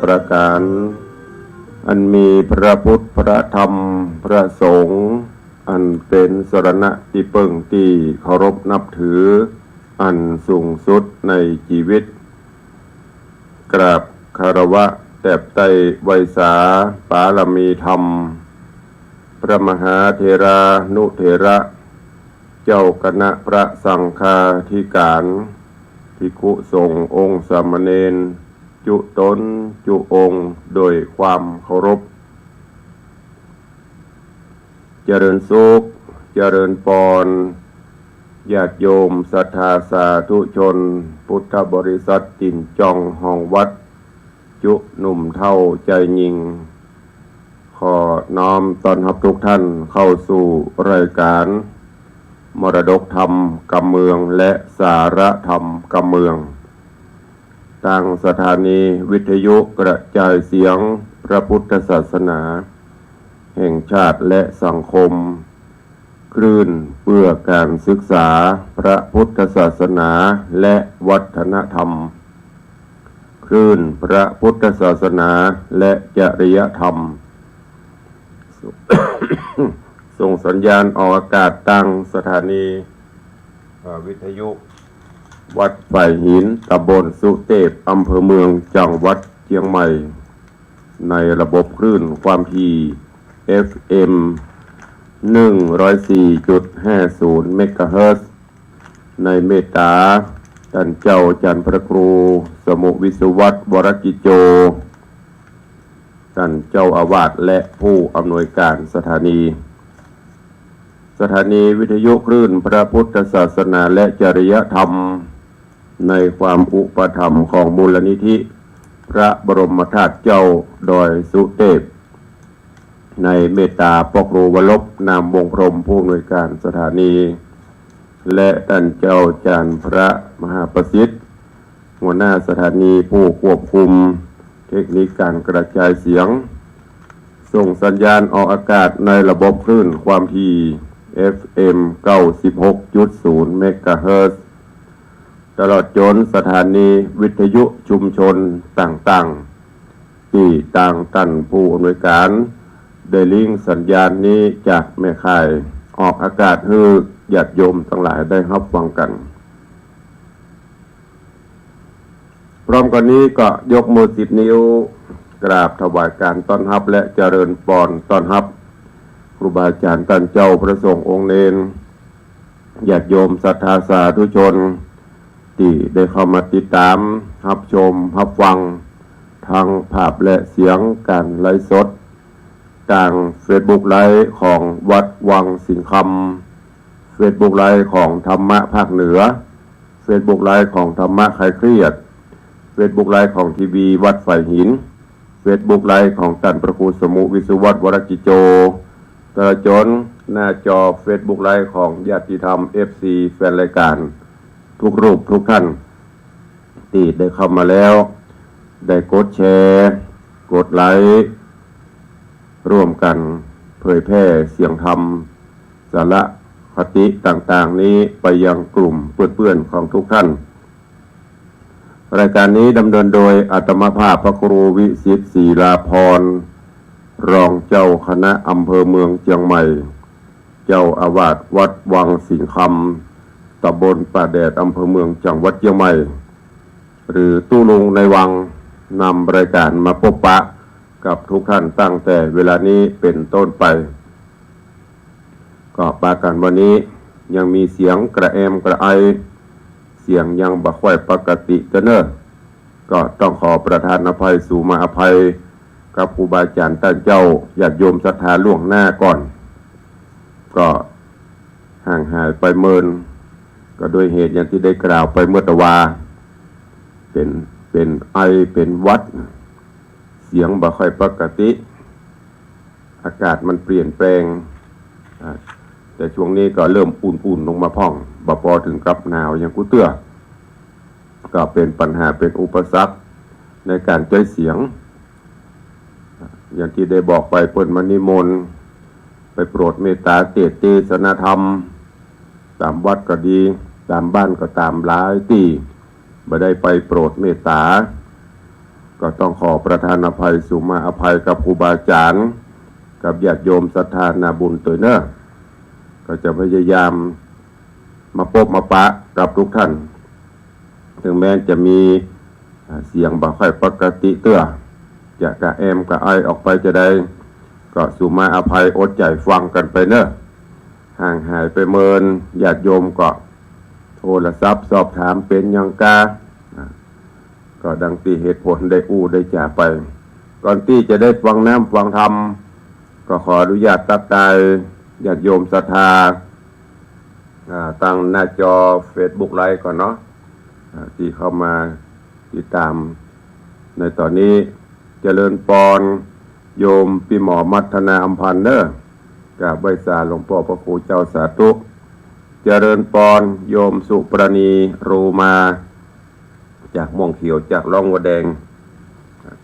ประการอันมีพระพุทธพระธรรมพระสงฆ์อันเป็นสรณะที่เพิ่งที่เคารพนับถืออันสูงสุดในชีวิตกราบคารวะแตบไตรไวยสาปารมีธรรมพระมหาเถรานุเถระเจ้าคณะพระสังฆาธิการภิกขุสงฆ์องค์สามเณรจุตนจุองค์โดยความเคารพเจริญสุขเจริญพรญาติโยมศรัทธาสาธุชนพุทธบริษัทติ่นจองห้องวัดจุหนุ่มเท่าใจยิงขอน้อมต้อนรับทุกท่านเข้าสู่รายการมรดกธรรมกำเมืองและสาระธรรมกำเมืองทางสถานีวิทยุกระจายเสียงพระพุทธศาสนาแห่งชาติและสังคมคลื่นเพื่อการศึกษาพระพุทธศาสนาและวัฒนธรรมคลื่นพระพุทธศาสนาและจริยธรรม ส่งสัญญาณออกอากาศตั้งสถานีวิทยุวัดฝ่ายหินตำบลสุเทพอำเภอเมืองจังหวัดเชียงใหม่ในระบบคลื่นความถี่ FM 104.50 เมกะเฮิรตซ์ในเมตตาท่านเจ้าจันทร์พระครูสมุวิศวัตรวรกิจโจท่านเจ้าอาวาสและผู้อำนวยการสถานีวิทยุคลื่นพระพุทธศาสนาและจริยธรรมในความอุปถัมภ์ของมูลนิธิพระบรมธาตุเจ้าดอยสุเทพในเมตตาปกรูวลบนามวงพรหมผู้อำนวยการสถานีและท่านเจ้าจารย์พระมหาประสิทธิ์หัวหน้าสถานีผู้ควบคุมเทคนิคการกระจายเสียงส่งสัญญาณออกอากาศในระบบคลื่นความถี่ FM 96.0 เมกะเฮิรตซ์ตลอดจนสถานีวิทยุชุมชนต่างๆที่ต่างท่านผู้อำนวยการได้ลิงก์สัญญาณนี้จากแม่ข่ายออกอากาศให้ญาติโยมทั้งหลายได้รับฟังกันพร้อมกันนี้ก็ยกมือ10 นิ้วกราบถวายการต้อนรับและเจริญพรต้อนรับครูบาอาจารย์ท่านเจ้าพระสงฆ์องค์เณรญาติโยมศรัทธาสาธุชนที่ได้เข้ามาติดตามรับชมรับฟังทางภาพและเสียงการไลฟ์สดทาง Facebook ไลฟ์ของวัดวังสิงห์คำ Facebook ไลฟ์ของธรรมะภาคเหนือ Facebook ไลฟ์ของธรรมะคลายเครียด Facebook ไลฟ์ของทีวีวัดฝ่ายหิน Facebook ไลฟ์ของท่านพระครูสมุวิศวัตรวรกิจโจตลอดจนหน้าจอ Facebook ไลฟ์ของญาติธรรม FC แฟนรายการทุกรูปทุกท่านที่ได้เข้ามาแล้วได้กดแชร์กดไลค์ร่วมกันเผยแพร่เสียงธรรมสาระคติต่างๆนี้ไปยังกลุ่มเพื่อนๆของทุกท่านรายการนี้ดำเนินโดยอาตมาภาพพระครูวิสิทธิ์ศรีลาภรณ์รองเจ้าคณะอำเภอเมืองเชียงใหม่เจ้าอาวาสวัดวังสิงห์คำตำบลป่าแดดอำเภอเมืองจังหวัดเชียงใหม่หรือตู้ลุงในวังนำรายการมาพบปะกับทุกท่านตั้งแต่เวลานี้เป็นต้นไปก็ปากันวันนี้ยังมีเสียงกระแอมกระไอเสียงยังบ่ค่อยปกติกันเนอะก็ต้องขอประทานอภัยสู่มาอภัยกับครูบาอาจารย์ท่านเจ้าญาติโยมศรัทธาล่วงหน้าก่อนก็ห่างหายไปเมินก็โดยเหตุอย่างที่ได้กล่าวไปเมื่อตะวาเป็นไอเป็นวัดเสียงบ่ค่อยปกติอากาศมันเปลี่ยนแปลงแต่ช่วงนี้ก็เริ่มอุ่นๆลงมาพ่องบ่พอถึงกับหนาวอย่างกูเตื้อก็เป็นปัญหาเป็นอุปสรรคในการใช้เสียงอย่างที่ได้บอกไปเปิดมนิมนต์ไปโปรดเมตตาเทศนาธรรมตามวัดก็ดีตามบ้านก็ตามหลายที่บ่ได้ไปโปรดเมตตา ก็ต้องขอประทานอภัยสุมาอภัยกับครูบาอาจารย์กับญาติโยมศรัทธานาบุญตัวเนอะก็จะพยายามมาพบมาปะกับทุกท่านถึงแม้จะมีเสียงบ่ค่อยปกติเตื้อจะกะแอมกะไอออกไปจะได้ก็สุมาอภัยอดใจฟังกันไปเนอะห่างหายไปเมินญาติโยมก็โทรศัพท์สอบถามเป็นยังกาก็ดังที่เหตุผลได้อู้ได้จ่าไปก่อนที่จะได้ฟังน้ำฟังธรรมก็ขออนุญาตตักทายญาติโยมศรัทธาตั้งหน้าจอ Facebook ไลฟ์ก่อนเนาะที่เข้ามาติดตามในตอนนี้เจริญปอนโยมพี่หมอมัทนาอัมพันธ์เนอร์กับใบสาหลวงพ่อพระครูเจ้าสาธุเจริญปอนโยมสุปรณีรูมาจากม่วงเขียวจากร่องวัวแดง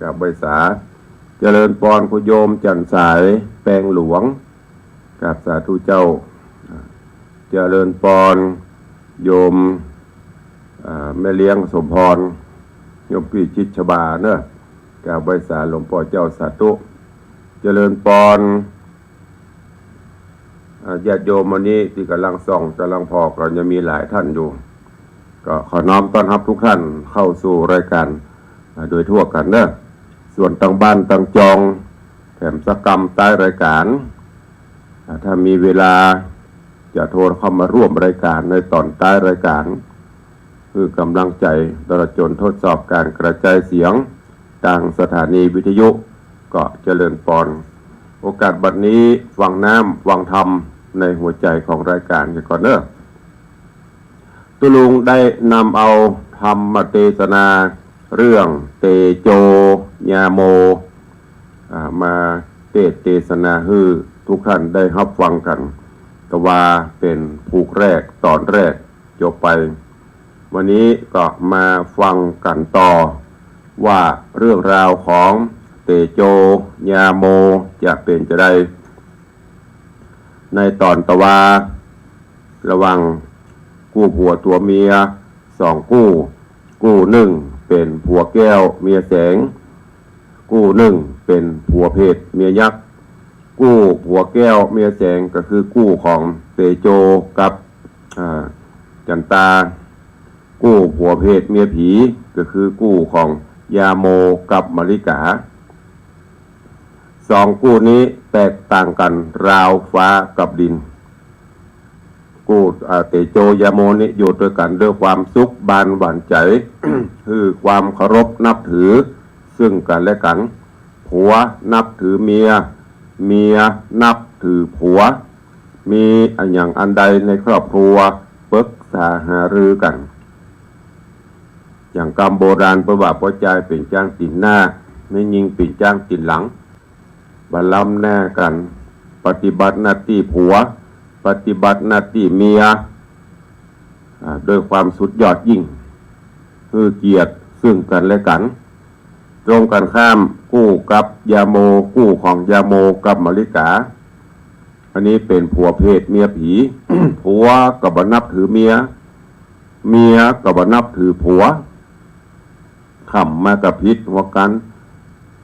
กับใบสาเจริญปอนคุณโยมจันสายแปลงหลวงกับสาธุเจ้าเจริญปอนโยมแม่เลี้ยงสมพรโยมพี่ชิดชบาเนอะกับใบสาหลวงพ่อเจ้าสาธุเจริญปอนญาติโยมวันนี้ที่กำลังส่องกำลังพอก็ยังมีหลายท่านอยู่ก็ขอน้อมต้อนรับทุกท่านเข้าสู่รายการโดยทั่วกันเนอะส่วนต่างบ้านต่างจองแถมสกรรมใต้รายการถ้ามีเวลาจะโทรเข้ามาร่วมรายการในตอนใต้รายการคือกำลังใจตลอดจนทดสอบการกระจายเสียงทางสถานีวิทยุก็เจริญปอนโอกาสบัดนี้ฟังน้ำฟังธรรมในหัวใจของรายการกันก่อนเนอะตุลุงได้นำเอาธรรมเทศนาเรื่องเตโจญาโมมาเทศนาให้ทุกท่านได้รับฟังกันก็ว่าเป็นผูกแรกตอนแรกจบไปวันนี้ก็มาฟังกันต่อว่าเรื่องราวของเตโจญาโมจะเป็นจะได้ในตอนตะวาระวังกู้ผัวตัวเมีย2กู้หนึ่งเป็นผัวแก้วเมียแสงกู้หนึ่งเป็นผัวเพศเมียยักษ์กู้ผัวแก้วเมียแสงก็คือกู้ของเตโจกับจันตากู้ผัวเพศเมียผีก็คือกู้ของยาโมกับมลิกา2กู้นี้แตกต่างกันราวฟ้ากับดินกู้เตโจยาโมนี้อยู่ด้วยกันด้วยความสุขบานหวานใจ คือความเคารพนับถือซึ่งกันและกันผัวนับถือเมียเมียนับถือผัวมีอันอย่างอันใดในครอบครัวปรึกษาหารือกันอย่างกรรมโบราณประวัติพ่อใจเป็นจ้างตินหน้าไม่ยิงเป็นจ้างตินหลังบรรล้ำหน้ากันปฏิบัติหน้าที่ผัวปฏิบัติหน้าที่เมียโดยความสุดยอดยิ่งคือเกียรติซึ่งกันและกันตรงกันข้ามกู้กับยาโมกู้ของยาโมกับมลิกาอันนี้เป็นผัวเพศเมียผี ผัวก็บ่นับถือเมียเมียก็บ่นับถือผัวขำมากับพิษหัวกัน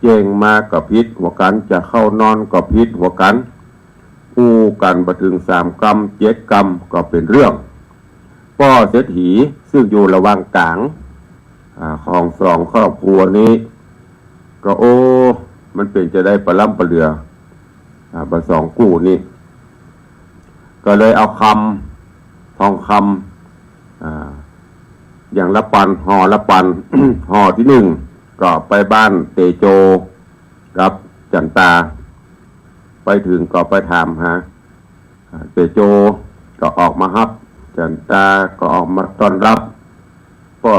เจงมากับพิษหัวกันจะเข้านอนกับพิษหัวกันกู้กันมาถึง3 กรรม 7 กรรมก็เป็นเรื่องป้อเศรษฐีซึ่งอยู่ระหว่างกลางของ2 ครอบครัวนี้ก็มันเป็นจะได้ประล้ำประเลือประ2 กู้นี้ก็เลยเอาคำทองคำอย่างละปันห่อละปัน ห่อที่1ก็ไปบ้านเตโจกับจันตาไปถึงก็ไปถามหาเตโจก็ออกมารับจันตาก็ออกมาต้อนรับพ่อ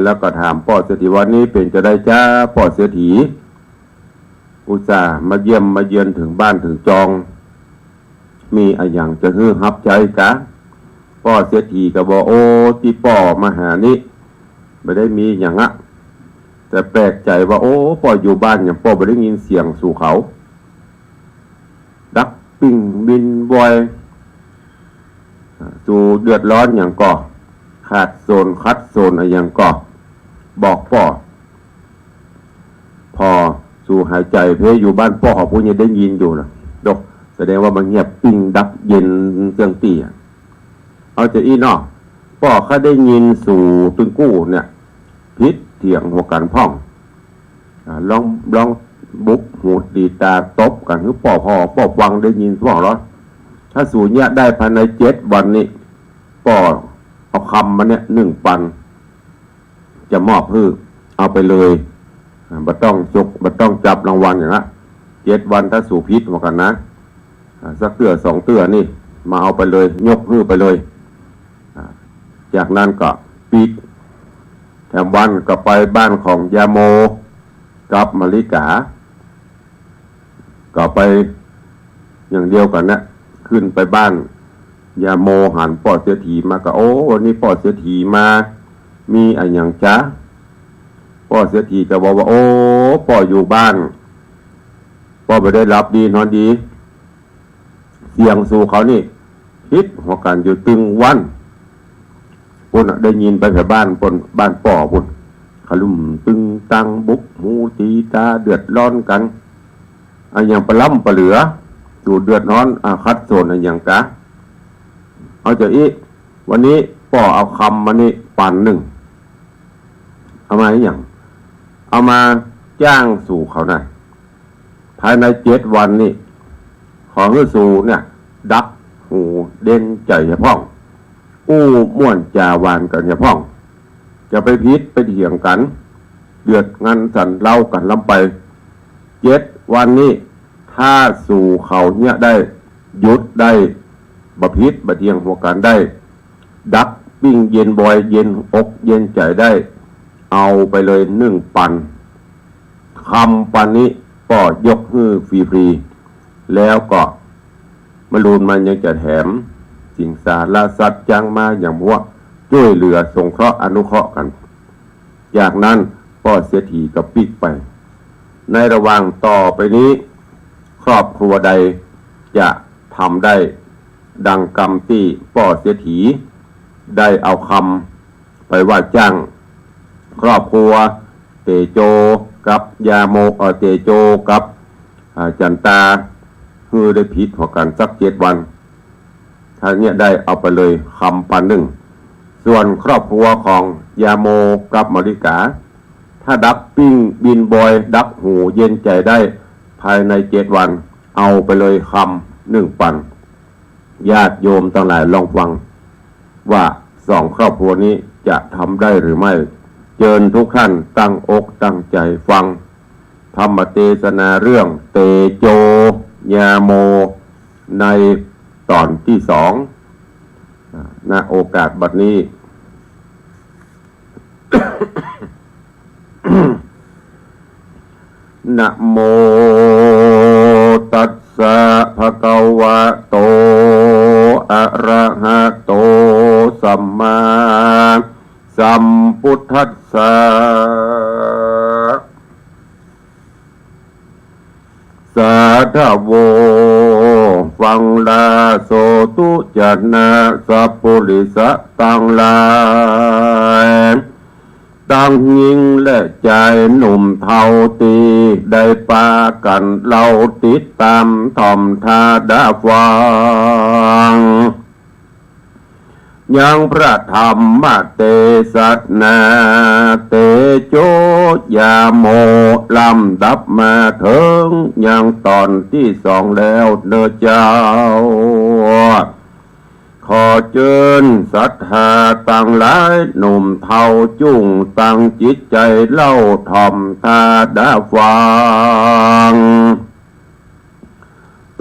แล้วก็ถามพ่อเศรษฐีวันนี้เป็นจะได้จ้าพ่อเศรษฐีอุตส่าห์มาเยี่ยมมาเยือนถึงบ้านถึงจองมีอะไรอย่างจะฮือฮับใจกะพ่อเศรษฐีก็บอกที่พ่อมาหานี้ไม่ได้มีอย่างอะแต่แปลกใจว่าพ่ออยู่บ้านอย่างพ่อไม่ได้ยินเสียงสู่เขาดักปิ้งบินบอยสู่เดือดร้อนอย่างก่อขาดโซนคัดโซนอะไรอย่างก่อบอกพ่อ สู่หายใจเพอยู่บ้านพ่อของผู้ยังได้ยินอยู่นะดกแสดงว่ามันเงียบปิ้งดับเย็นเจียงตีเอาจะอีนอพ่อเขาได้ยินสู่ตึงกู้เนี่ยพิษเถียงหัวกันพ่องลองบุกหูดีตาตบกันหรือป่อพ่อป่อวังได้ยินพ่อหรอถ้าสู่เนี่ยได้ภายใน7 วันนี้ป่อเอาคำมาเนี่ย1 ปันจะมอบเพื่อเอาไปเลยบัดต้องจกบัดต้องจับรางวัลอย่างนั้น7 วันถ้าสู่พิษหัวกันนะสักเตื้อ2 เตื้อนี่มาเอาไปเลยยกฮื้อไปเลยจากนั้นก็ปิดแถมวันก็ไปบ้านของยาโมกับมาริกาก็ไปอย่างเดียวกันนะขึ้นไปบ้านยาโมหันป่อเสียทีมาก็โอ้วันนี้ป่อเสียทีมามีอะไรอย่างจ๊ะป่อเสียทีก็บอกว่าโอ้ป่ออยู่บ้านป่อไปได้รับดีนอนดีเสียงสู่เขานี่คิดหัวกันอยู่ตึงวันปุ่นได้ยินไปแถวบ้านปุ่นบ้านป่อปุ่นขลุ่มตึงตังบุกหูตีตาเดือดร้อนกันอย่างปลาล่ำปลาเหลืออยู่เดือดร้อนคัดโซนอย่างกะเอาจากอีวันนี้ป่อเอาคำมานี่ปัน1เอามาอย่างเอามาจ้างสู่เขาหน่อยภายใน7 วันนี่ขอให้สู่เนี่ยดักหูเด่นใจเฉพาะอู้ม่วนจาวานกันเฉพาะจะไปพิษไปเถียงกันเดือดงันสันเล่ากันลำไป7 วันนี้ถ้าสู่เขาเนี่ยได้ยุดได้บะพิษบะเทียงหัวกันได้ดักปิ้งเย็นบอยเย็นอกเย็นใจได้เอาไปเลย1 ปันคำปันนี้ก็ยกฮื้อฟรีๆแล้วก็มารูนมันยังจะแถมสิ่งสารสัตว์จังมาอย่างพวกช่วยเหลือสงเคราะห์อนุเคราะห์กันจากนั้นก็เสียทีกับปิกไปในระหว่างต่อไปนี้ครอบครัวใดจะทำได้ดังกรรมที่ป่อเสียทีได้เอาคำไปว่าจ้างครอบครัวเตโจกับยาโมเตโจกับจันตาคือได้พิษหัวกันสัก7 วันถ้าเนี้ยได้เอาไปเลยคำปัน1ส่วนครอบครัวของยาโมกับมาริกาถ้าดับปิ้งบินบอยดับหูเย็นใจได้ภายใน7 วันเอาไปเลยคำ1 ปันญาติโยมทั้งหลายลองฟังว่า2 ครอบครัวนี้จะทำได้หรือไม่เชิญทุกท่านตั้งอกตั้งใจฟังธรรมเทศนาเรื่องเตโจยาโมในตอนที่2ณโอกาสบัดนี้ นะโมตัสสะภะคะวะโตอะระหะโตสัมมาสัมพุทธัสสะสาธโวฟังลาโสตุจันนาสัพพุริสะตังลายตั้งยิงและใจหนุ่มเท่าตีได้ปากันเราติดตามทอมทาดาฟังยังพระธรรมเตสัตนาเตโจยาโมลำดับมาถึงยังตอนที่2แล้วเด้อเจ้าขอเชิญศรัทธาตั้งหลายหนุ่มเท่าจุ่งตั้งจิตใจเล่าทอมทาดาฟัง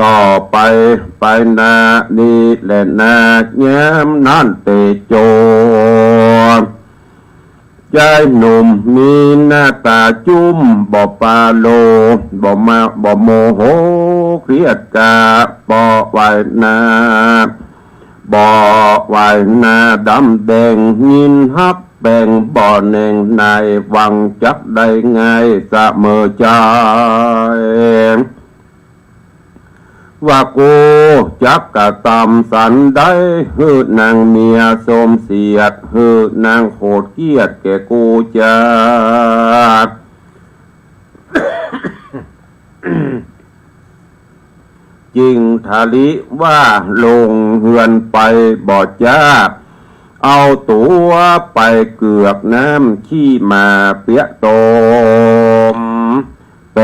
ต่อไปนานี้และนาแย้มนั่นเตโจใจหนุ่มมีหน้าตาจุ้มบ่ปาโลบ่โมโหเครียดกาบ่ไหวนาบ่ไหวนาดำแดงยินฮับแบ่งบ่อแหน่งในวังจักได้ไงเสมอใจว่ากูจักกะตำสันได้ฮือนางเมียสมเสียดฮือนางโหดเกียดแก่กูจัก จริงทาลิว่าลงเฮือนไปบ่จ้าเอาตัวไปเกือกน้ำขี้มาเปียโตมแป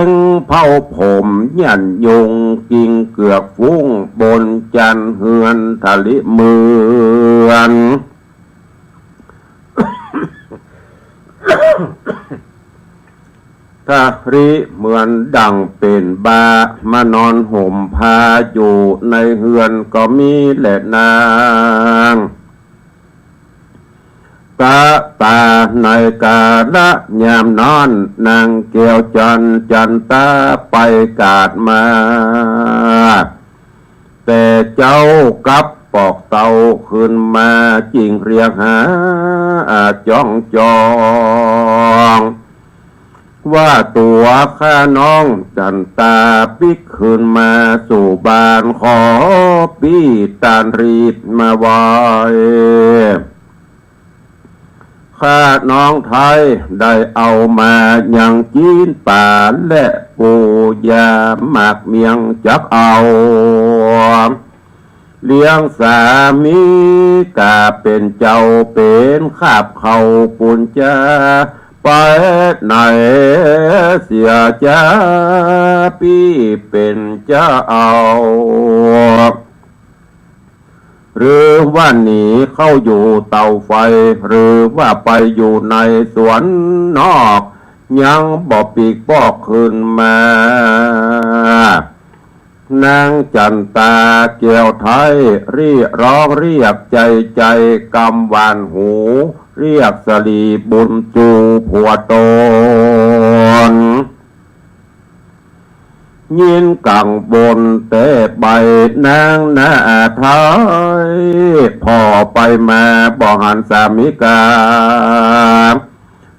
งเผาผมยันยงกิ่งเกือกฟุ้งบนจันเฮือนทะลิเมือนทะริเหมือนดังเป็นบามานอนห่มผ้าอยู่ในเฮือนก็มีแหละนางกะตาในกาละยามนอนนางเกี่ยวจันตาไปกาดมาแต่เจ้ากับปอกเตาขึ้นมาจริงเรียกหาจ้องว่าตัวข้าน้องจันตาปิกขึ้นมาสู่บ้านขอปีตานรีบมาไว้ข้าน้องไทยได้เอามาอย่างจีนป่าและปูยาหมากเมียงจักเอาเลี้ยงสามีกาเป็นเจ้าเป็นขาบเขาปุญจาไปไหนเสียจ้าพี่เป็นเจ้าเอาหรือว่าหนีเข้าอยู่เตาไฟหรือว่าไปอยู่ในสวนนอกยังบ่ปีกบอกขึ้นมานางจันตาเกี่ยวไทยร้องเรียกใจกำหวานหูเรียกสลีบุญจูผัวตนยินกังบนแต่ใบนางหน้าไทยพอไปมาบ่หันสามิกา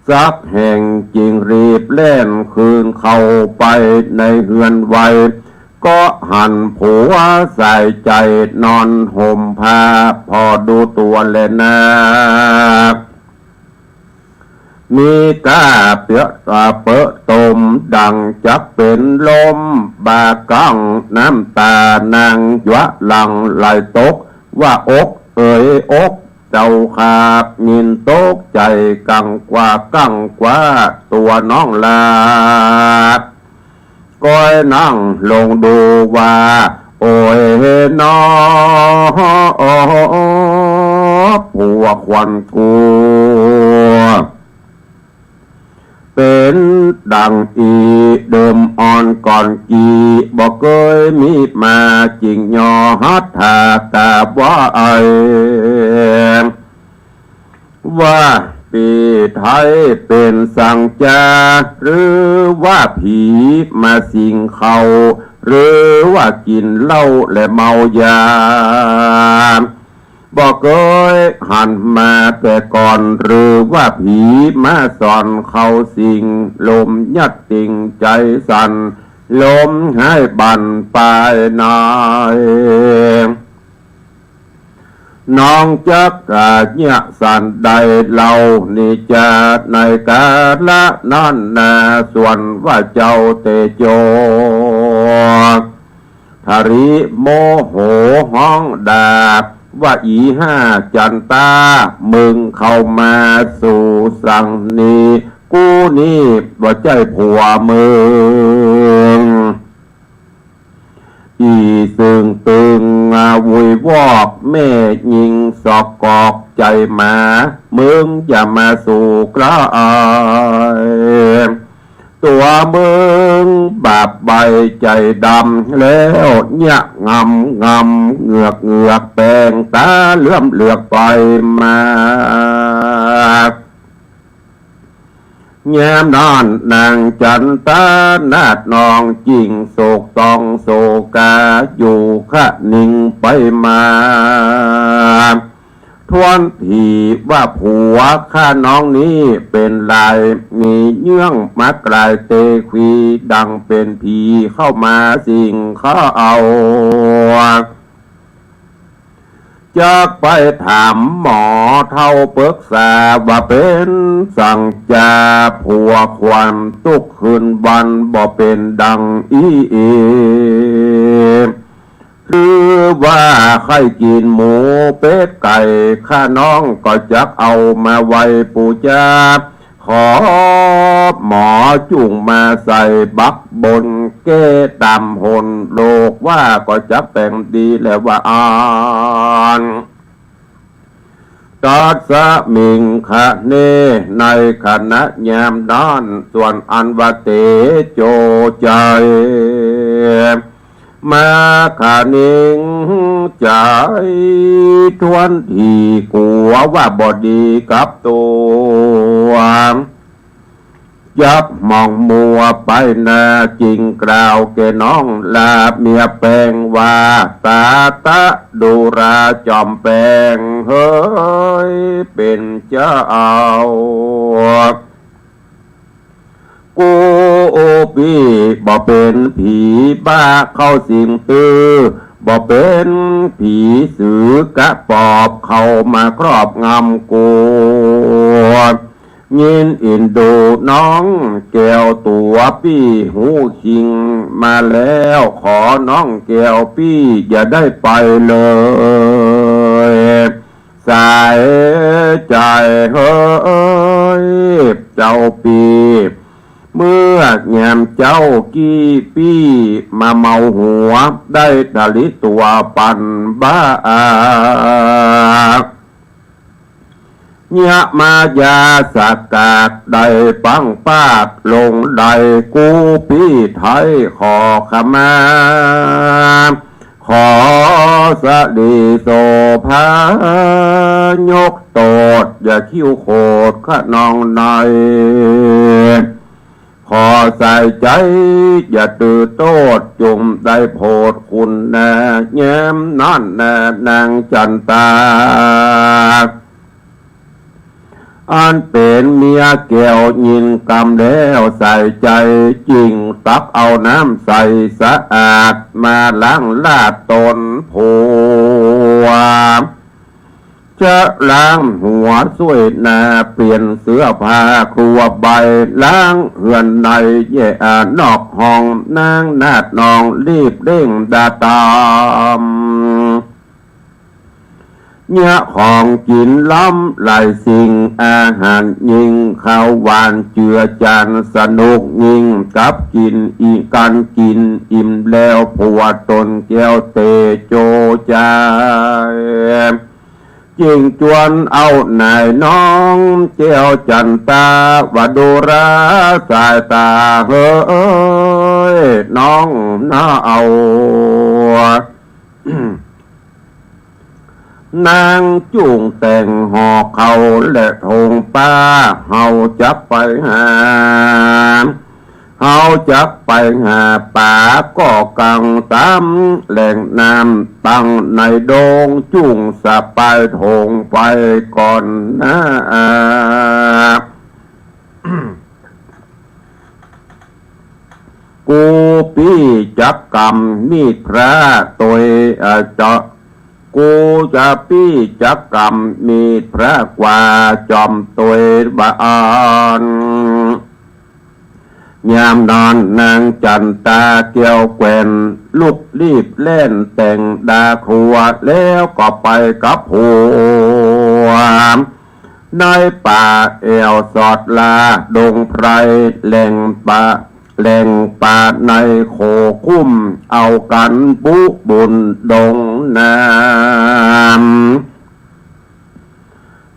สักแห่งจริงรีบเล่นคืนเข้าไปในเฮือนไวก็หันผัวใส่ใจนอนห่มผ้าพอดูตัวแลนามีกาเปียเปะตมดังจักเป็นลมบากังน้ำตานางยวะหลังไหลตกว่าอกอกเจ้าขาบยินตกใจกังกว่าตัวน้องลาก้อยนั่งลงดูว่าโอ้ยน้อผัวควันกูเป็นดังอีเดิมอ่อนก่อนกี่บอกเคยมีมาจริงยอฮัตถากาบว่าว่าปีไทยเป็นสังจาหรือว่าผีมาสิงเขาหรือว่ากินเหล้าและเมายาบอกเคยหันมาแต่ก่อนหรือว่าผีมาสอนเขาสิ่งลมยัดติ่งใจสั่นลมให้บันปลายนายน้องจักกะเนี่ยสันใดเล่านิจาในกาละนั่นนาส่วนว่าเจ้าเตโจทาริโมโหห้องดาบว่าอีห้าจันตามึงเข้ามาสู่สังนีกูนี่ว่าใจผัวมึงอีซึ่งตึงวุยวอกแม่ยิงสอกกอกใจมามึงอย่ามาสู่กล้าตัวมึงบาปใบใจดำแล้วเนี่ยงำเหงือกแปงตาเลื่อมเหลือกไปมาแง้มนอนนางจันตานาดนองจริงโศกต้องโศกาอยู่ขะนิ่งไปมาทวนทีว่าผัวข้าน้องนี้เป็นลายมีเยื่องมากลายเตควีดังเป็นผีเข้ามาสิ่งเขาเอา จากไปถามหมอเท่าปรึกษาว่าเป็นสั่งจาผัวความตุกคืนวันบ่เป็นดังเอคือว่าใครกินหมูเป็ดไก่ข้าน้องก็จักเอามาไว้ปูจาขอหมอจุ่งมาใส่บักบนเก้ตามหนโลกว่าก็จักแต่งดีแล้วว่าอ่านตอดสะมิงคะเนในขณะยามนอนส่วนอันวเตโจใจมาขานิงใจทวนที่กลัวว่าบอดีกับตัวยับมองมัวไปนาจริงกล่าวแกน้องลาเมียแปลงว่าตาตะดูราจอมแปลงเฮ้ยเป็นเจ้ากูพี่บ่เป็นผีบ้าเข้าสิงตื้อบ่เป็นผีสือกะปอบเข้ามาครอบงำกูยินอินดูน้องแก้วตัวพี่หูคิงมาแล้วขอน้องแก้วพี่อย่าได้ไปเลยสายใจเฮ้ยเจ้าปีเมื่อแงมเจ้ากี้ปี้มาเมาหัวได้ดาลิตัวปันบ้าเนี่ยมายาสากาดได้ปังปาดลงได้กูปี้ไทยขอขมาขอสะดีโสภายกโตดอย่าคิ้วโคดขนองในขอใส่ใจอย่าตื่นโตดจุ่มได้โพดคุณแน่แย้มนั่นแน่นางจันตาอันเป็นเมียแก้วยินกำแล้วใส่ใจจริงตักเอาน้ำใส่สะอาดมาล้างลาดตนผัวจะล้างหัวสวยหน้าเปลี่ยนเสื้อผ้าครัวใบล้างเหือนในแย่นอกห้องนางนาดนองรีบเร่งดาตามเนี่ยของกินล้ำหลายสิ่งอาหารยิ่งข้าวหวานเจือจานสนุกยิ่งกับกินอีกันกินอิ่มแล้วผัวตนแก้วเตโจใจจิงจวนเอานายน้องเจ้าจันตาวดูราสายตาเฮ้ยน้องน่าเอานางจุ่งแต่งหอกเขาและทงป้าเฮาจับไปหาเฮาจับไปหาป่าก็กังตามแหล่งน้ำตั้งในโดงจุ่งสะปายทงไปก่อนนะกูปี้จับกำมีดพระตัวเจาะกูจะปี้จับกำมีดพระกว่าจอมตัวบานยามนอนนางจันตาเกี่ยวแกวนลุกรีบเล่นแต่งดาครัวแล้วก็ไปกับผัวในป่าเอวสอดลาดงไพรแหล่งป่าในโคคุ้มเอากันบุบุญดงน้ำ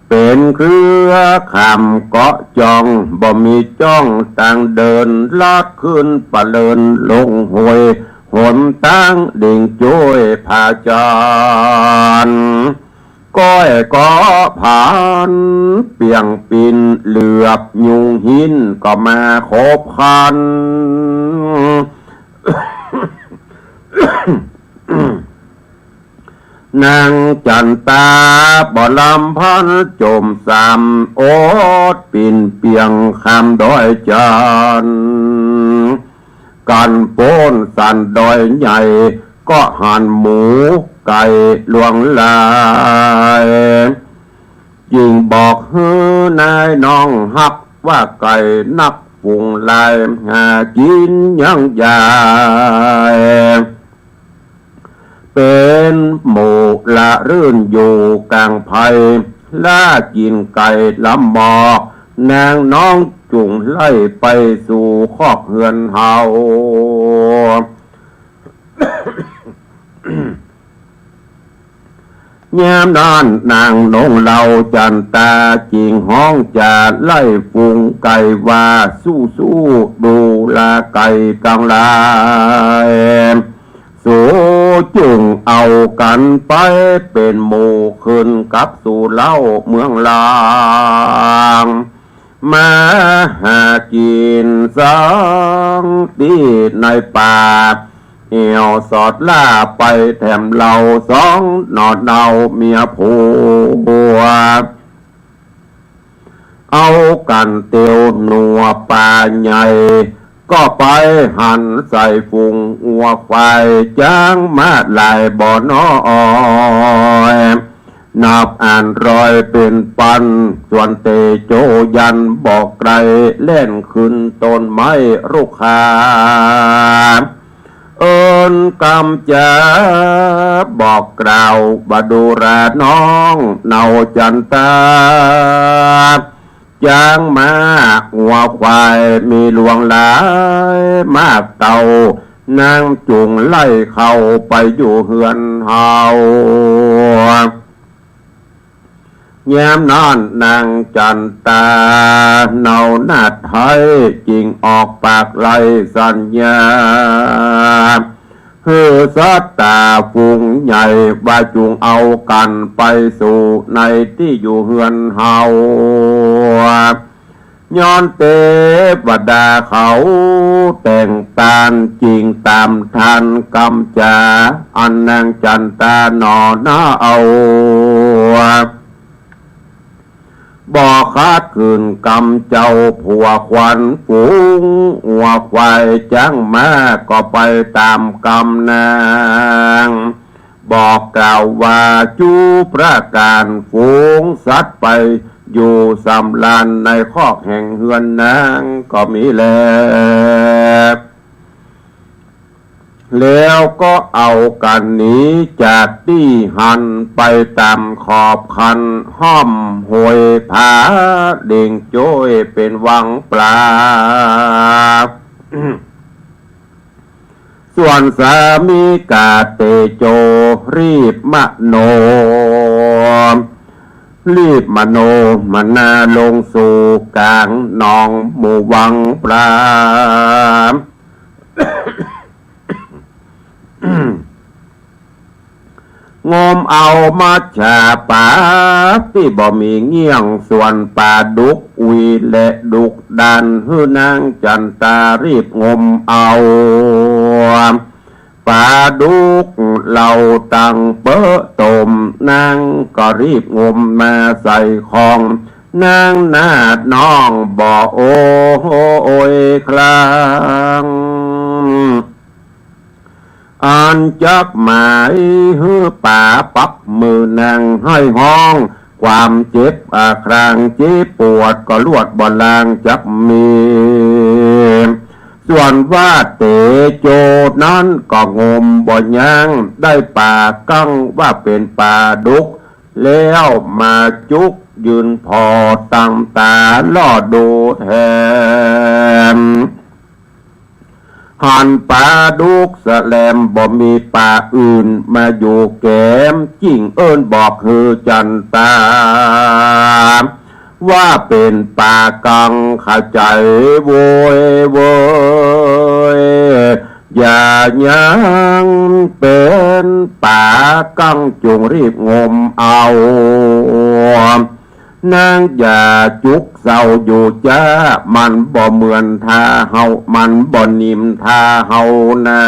เป็นเครือคำเกาะจองบ่มีจ้องต่างเดินลอดขึ้นปะเลินลงห้วยหนตั้งดิ่งจ้วยผาจานก้อยก็ผ่านเปียงปินเหลือบยุงหินก็มาคบคัน นางจันตาบ่ลำพันจมสามโอดปินเปียงคำดอยจันกันโป้นสันดอยใหญ่ ก็หั่นหมูไก่ลวงลายจึงบอกฮือนายน้องฮักว่าไก่นักปุงลายหากินยังใหญ่เป็นหมูละรื่นอยู่กลางไผ่ล่ากินไก่ลำบอกนางน้องจุงไล่ไปสู่คอกเฮือนเฮายามนานนางนงเราจันตาจิงห้องจะไล่ฝูงไก่ว่าสู้ดูแลไก่กลางลายสู่จึงเอากันไปเป็นหมู่ขึ้นกับสู่เล่าเมืองลางมาหากินสังตีในป่าเหี่ยวสอดล่าไปแถมเราสองนอดเนาเมียผัวเอากันเตียวหนัวป่าใหญ่ก็ไปหันใส่ฟุงอัวไฟจ้างมาลายบ่อนอยนับอ่านรอยเป็นปันส่วนเตโจยันบอกไกลเล่นขึ้นต้นไม้รุกขาเอิญกำจะบอกกล่าวบดูราน้องเนาจันตาจางมาหัวควายมีหลวงหลายมากเต่านางจุงไล่เข้าไปอยู่เฮือนเฮายามนอนนางจันตาเนาหน้าไทยจิงออกปากไล่สัญญาฮือสัตตาฝูงใหญ่ว่าจุงเอากันไปสู่ในที่อยู่เฮือนเฮาย้อนเตวดาเขาแต่งตานจริงตามทันกำจาอันนางจันตาหนอหน้าเอาบ่อคาดคืนกำเจ้าผัวควันฝูงหัวควายจังมาก็ไปตามกำนางบอกกล่าวว่าจูประการฝูงสัตว์ไปอยู่สำลานในคอกแห่งเฮือนนางก็มีแล้วก็เอากันนี้จากที่หันไปตามขอบคันห้อมหวยผาเด่งโจ้ยเป็นวังปลา ส่วนสามีกาเตโจรีบมโนมนาลงสู่กลางหนองหมู่วังปลางมเอามาชาป่าที่บ่มีเงี้ยงส่วนป่าดุกอุยและดุกดันฮือนางจันตารีบงมเอาป่าดุกเหล่าตังเปะตมนางก็รีบงมมาใส่ของนางนาดน้องบ่โอยคลางอ่านจักหมายฮือป่าปักมือนางให้ห้องความเจ็บครางเจ็บปวดก็ลวดบ่ลางจักมีส่วนว่าเตโจนั้นก็งมบ่ยังได้ป่ากั้งว่าเป็นป่าดุกแล้วมาจุกยืนพอตั้งตาล่อดูแทนหันป่าดุกแสลมบ่มีป่าอื่นมาอยู่แก้มจิ้งเอิ้นบอกคือจันตาว่าเป็นป่ากังข้าใจโวยอย่ายังเป็นป่ากังจงรีบงมเอานางอย่าจุกเศร้าอยู่จ้ามันบ่เหมือนท่าเฮามันบ่นิ่มท่าเฮานา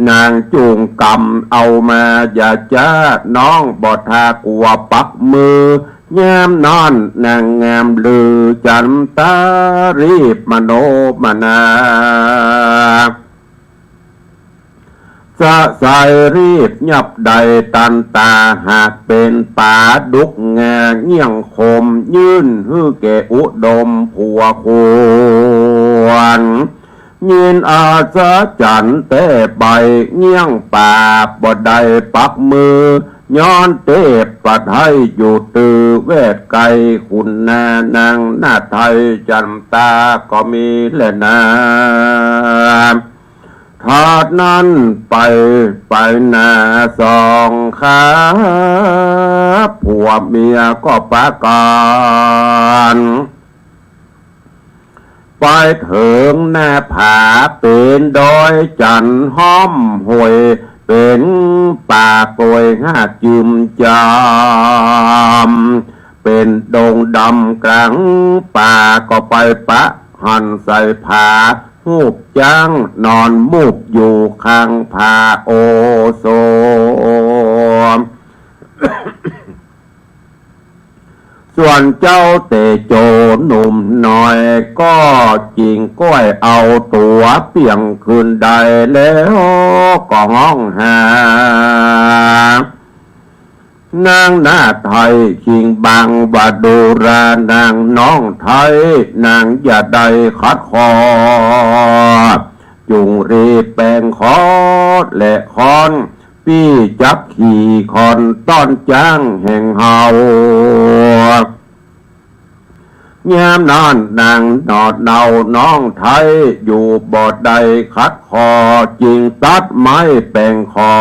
นางจูงกำเอามาอย่าจ้าน้องบ่ท่ากลัวปักมือยามนอนนางงามลือจันตารีบมโนมนา สะสายรีบยับใดตันตาหากเป็นป่าดุกแงเงี่ยงคมยื่นฮื้อแก่อุดมผัวควรยินอาสะจันแต่ใบเงี่ยงป่าบ่ได้ปักมือย้อนเตบปัดให้อยู่ตือเวทไกคุณนานางหน้าไทยจันตาก็มีแลนาทาดนั้นไปหน้าสองขาผัวเมียก็ปะกันไปถึงหน้าผาเป็นดอยจันห้อมห่วยเป็นป่าโกยห้าจืมจามเป็นดงดำกลางป่าก็ไปปะหันใส่ผาหูบจ้างนอนมุบอยู่ข้างผาโอโซส่วนเจ้าเตโจหนุ่มน้อยก็จริงก้อยเอาตัวเปี่ยงคืนใดแล้วก็ห้องหานางหน้าไทยคิงบางบาดูรานางน้องไทยนางอย่าได้ขัดคอจุงรีแปลงคอและคอนปี้จับขี่คอนต้อนจ้างแห่งเฮายามนอนนางนอดเนาน้องไทยอยู่บ่อใดขัดคอจริงตัดไม้แปลงคอ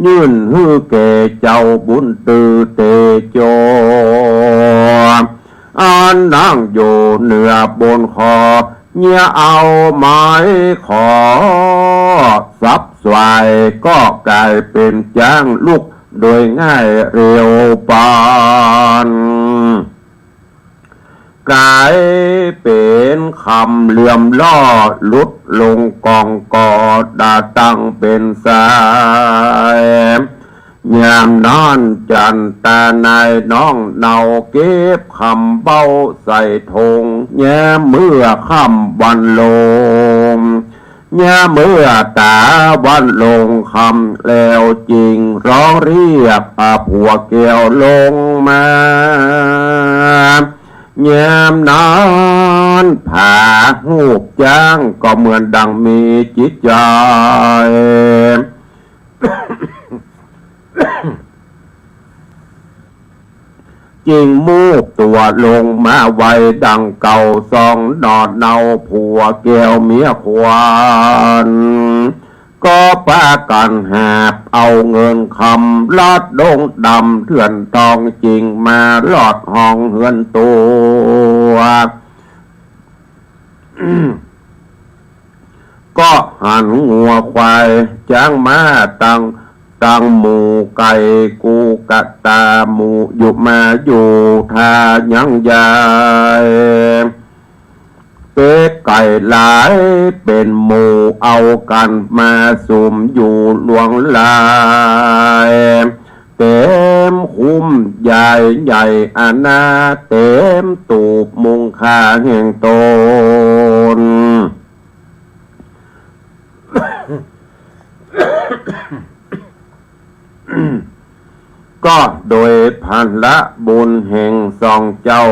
ยื่นฮื้อแก่เจ้าบุญตือเตโจอันนั่งอยู่เหนือบนคอเนี่ยเอาไม้ขอสับสวายก็กลายเป็นจ้างลูกโดยง่ายเร็วปานกลายเป็นคำเหลื่อมล่อลุดลงกองกอดาตั้งเป็นสายยามนอนจันตานายน้องเนาเก็บคำเบ้าใส่ธงแย่เมื่อค่ำวันลงแย่เมื่อตาวันลงคำแล้วจริงร้องเรียกผัวเกี่ยวลงมายามนอนผาหูบจ้างก็เหมือนดังมีจิตใจจริงมูกตัวลงมาไวดังเก่าซองนอดเนาผัวแก้วเมียควานก็ปากันหาบเอาเงินคำลอดดงดำเถื่อนทองจริงมาลอดห้องเฮือนตัวก็หันงัวควายจ้างมาตั้งหมูไก่กูกะตาหมูอยู่มาอยู่ทายังยายเป็ดไก่หลายเป็นหมูเอากันมาสุ่มอยู่หลวงลายเต็มคุ้มใหญ่อาณาเต็มตูบมุงคาแห่งตนก็โดยพันละบุญแห่งสองเจ้า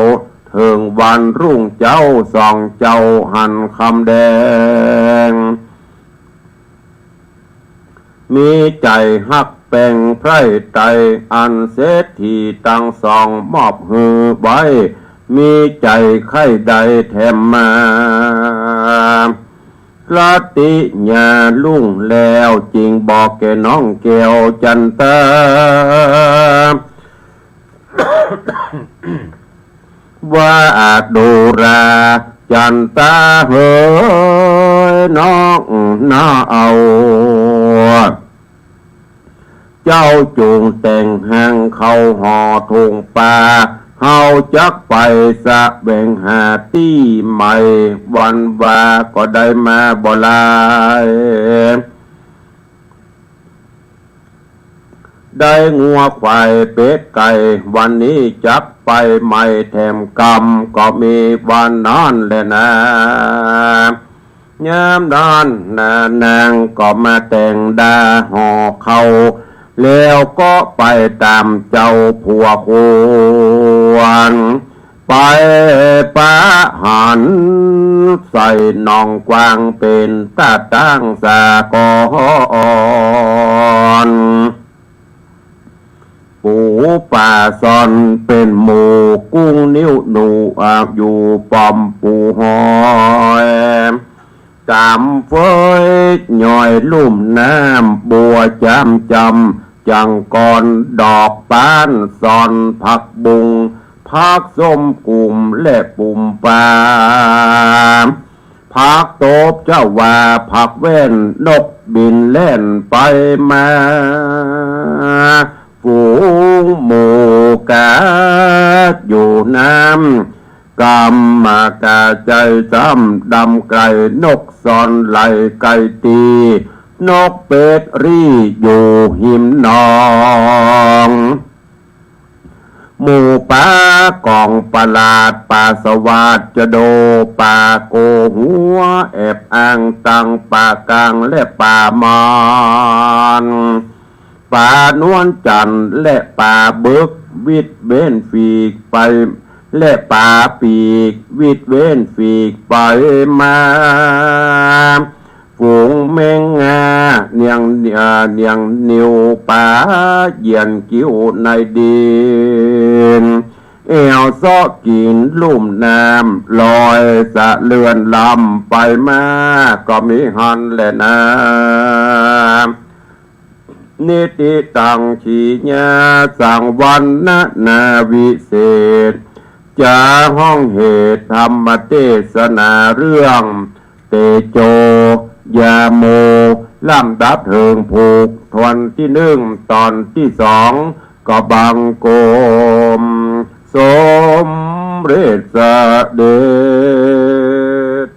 เถิงวันรุ่งเจ้าสองเจ้าหันคำแดงมีใจฮักแป่งไพร่ไตอันเศรษฐีตั้งสองมอบหือไว้มีใจไข้ใดแถมมาลาติญาลุ่งแล้วจริงบอกแกน้องแก้วจันตา ว่าดูราจันตาเฮ้ยน้องน่าเอาเจ้าจูงแต่งหางเข้าห่อทงป่าเฮาจักไปสะแบ่งหาที่ใหม่วันว่าก็ได้มาบ่ลายได้งัวควายเป็ดไก่วันนี้จับไปไม่แถมกรรมก็มีวันนั้นแหละนะ ยามดอนนางก็มาแต่งดาห่อเขาแล้วก็ไปตามเจ้าผัวควรไปปะหันใส่นองกวางเป็นตาตั้งสากอนปูป่าซอนเป็นหมูกุ้งนิ้วหนูอยู่ปอมปูหอยกำเฟยหน่อยลุ่มน้ำบัวจำจังก่อนดอกปานซอนผักบุงผักส้มกลุ่มและปุ่มปาผักโตบเจ้าว่าผักเว้นนกบินเล่นไปมาฝูงหมูกาอยู่น้ำกำมากาใจจำดำไก่นกซอนไหลไก่ตีนกเป็ดรี่อยู่หิมนองหมูป่ากองประหลาดป่าสวัสดจะโดป่าโกหัวแอบอ้างตังป่ากลางและป่ามอนป่านวลจันทร์และป่าเบิกวิดเว้นฟีกไปและป่าปีกวิดเว้นฟีกไปมาฝูงแมงงาเนียงนิวป่าเยียนกิ้วในดินเอวซอกินลุ่มน้ำลอยสะเลือนลำไปมาก็มีหันและน้ำนิติตังขีญาสังวันนาวิเศษจะห้องเหตุธรรมเทศนาเรื่องเตโจยาโมลำดับเทิงผูกทวนที่หนึ่งตอนที่สองก็บังโกมสมเรศเดช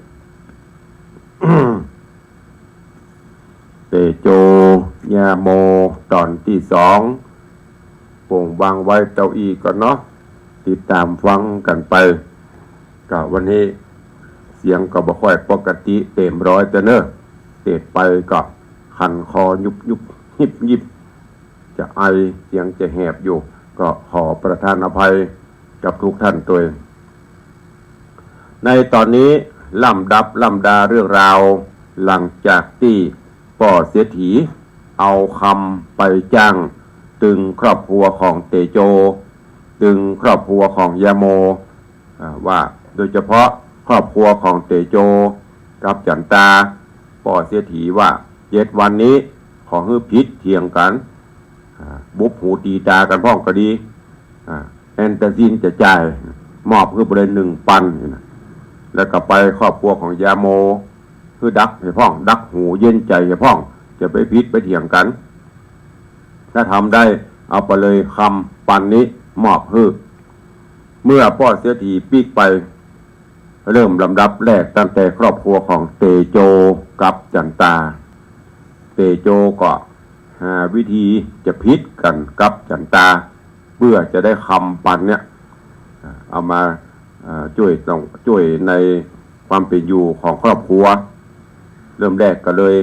เตโจยาโมตอนที่สองป่งวางไว้เก้าอี้ก่อนเนาะติดตามฟังกันไปก็วันนี้เสียงก็บ่ค่อยปกติเต็มร้อยแต่เนอะเตะไปก็คันคอยุบยิบจะไอเสียงจะแหบอยู่ก็ขอประทานอภัยกับทุกท่านตัวเองในตอนนี้ลำดาเรื่องราวหลังจากที่ป่อเสียถีเอาคำไปจ้างตึงครอบครัวของเตโจตึงครอบครัวของยาโมว่าโดยเฉพาะครอบครัวของเตโจกับจันตาป่อเสียถีว่า7 วันนี้ขอให้พิษเถียงกันบุบหูตีตากันพ้องก็ดีแอนตาซินจะจ่ายมอบคือประเด็น1,000แล้วก็ไปครอบครัวของยาโมคือดักให้พ้องดักหูเย็นใจให้พ้องจะไปพิษไปเถียงกันถ้าทำได้เอาไปเลยคำปันนี้มอบฮือเมื่อป่อเสียถีปีกไปเริ่มลำดับแรกตั้งแต่ครอบครัวของเตโจกับจันตาเตโจก็หาวิธีจะพิษกันกับจันตาเพื่อจะได้คำปันเนี่ยเอามาช่วยในความเป็นอยู่ของครอบครัวเริ่มแรกก็เลย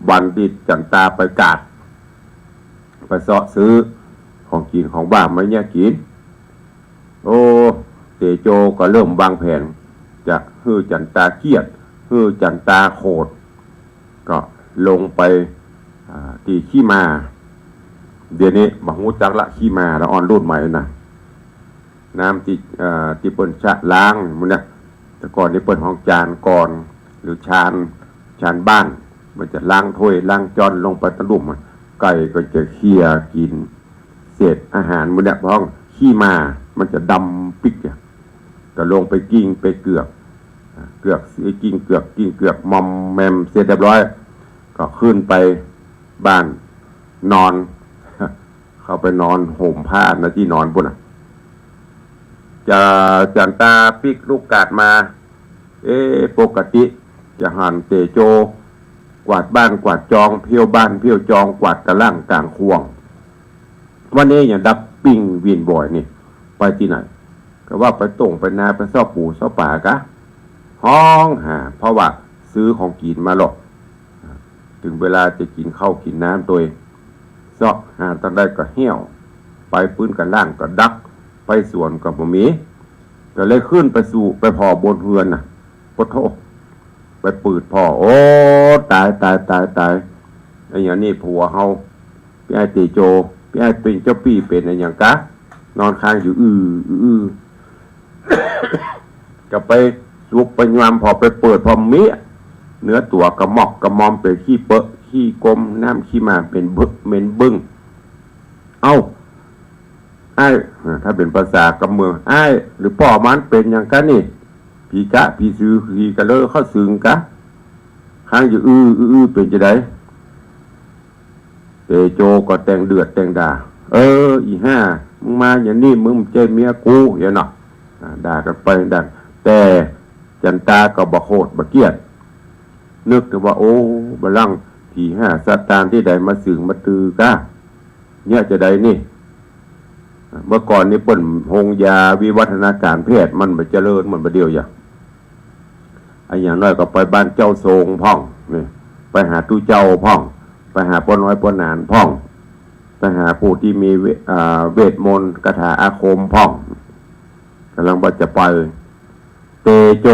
วันที่จันตาไปกาดไปเสาะซื้อของกินของบ้านมาเนี่ยกินโอ้เตโจก็เริ่มวางแผนจะฮือจันตาเครียดฮือจันตาโขดก็ลงไปที่ขี้มาเดี๋ยวนี้มาหูจักละขี้มาแล้วอ่อนรุ่นใหม่นะน้ำที่เปิ้นชะล้างมันเนี่ยแต่ก่อนนี่เปิ้นห้องจานก่อนหรือชานบ้านมันจะล้างถ้วยล้างจานลงไปตะลุ่มไก่ก็จะเคี่ยกินเศษอาหารมันเนี่ยพ้องขี้มามันจะดำปิกเนี่ยก็ลงไปกิ้งไปเกือกกิ้งเกือกมอมแมมเสร็จเรียบร้อยก็ขึ้นไปบ้านนอนเข้าไปนอนห่มผ้านะที่นอนปุ่นจะจันตาปิกลูกกาดมาปกติจะหันเตโจกวาดบ้านกวาดจองเพี้ยวบ้านเพี้ยวจองกวาดตะล่างกลางควงวันนี้อย่างดับปิ้งวินบ่อยนี่ไปที่ไหนก็ว่าไปตรงไปนาไปซ่อปูซ่อป่ากะ ห้องหาเพราะว่าซื้อของกินมาหรอกถึงเวลาจะกินข้าวกินน้ำตัวเองเสาะหาตั้งได้ก็เหี่ยวไปปื้นกันล่างก็ดักไปสวนกับบ่มีก็เลยขึ้นไปสู่ไปพอบนเฮือนน่ะปะโทไปปืดพ่อโอ้ตายไอ้อย่างนี้ผัวเฮาพี่ไอ้ตีโจพี่ไอ้เป็นเจ้าปี้เป็นไอ้อย่างกะนอนค้างอยู่ก็ไปลุกไปยามพอไปเปิดพอเมียเนื้อตัวกระหมอกกระมอมเป็นขี้เปอะขี้กลมน้ำขี้มาเป็นบึกเหม็นบึ้งเอ้าไอ้ถ้าเป็นภาษากำเมืองไอ้หรือพ่อมันเป็นอย่างกันนี่ผีกะผีซื้อผีกะเลอะเข้าซึงกะค้างอยู่เป็นจะได้เตโจก็แต่งเดือดแต่งด่าอีห้ามึงมาอย่างนี้มึงเจเมียกูอย่างน่ะด่ากันไปดังแต่จันตาก็บ่โคตรบ่เกียดนึกถึงว่าโอ้บลังผีห้าสัตตานที่ใดมาสึงมาตือกะเนี่ยจะได้นี่เมื่อก่อนนี่เปิ้นหงยาวิวัฒนาการแพทย์มันบ่เจริญมันบ่เดียวอย่างไอ้อย่างน้อยก็ไปบ้านเจ้าทรงพ่องนี่ไปหาตู้เจ้าพ่องไปหาป้าน้อยป้านานพ่องไปหาผู้ที่มีเวทมนต์คาถาอาคมพ่องกำลังว่าจะไปเตโจ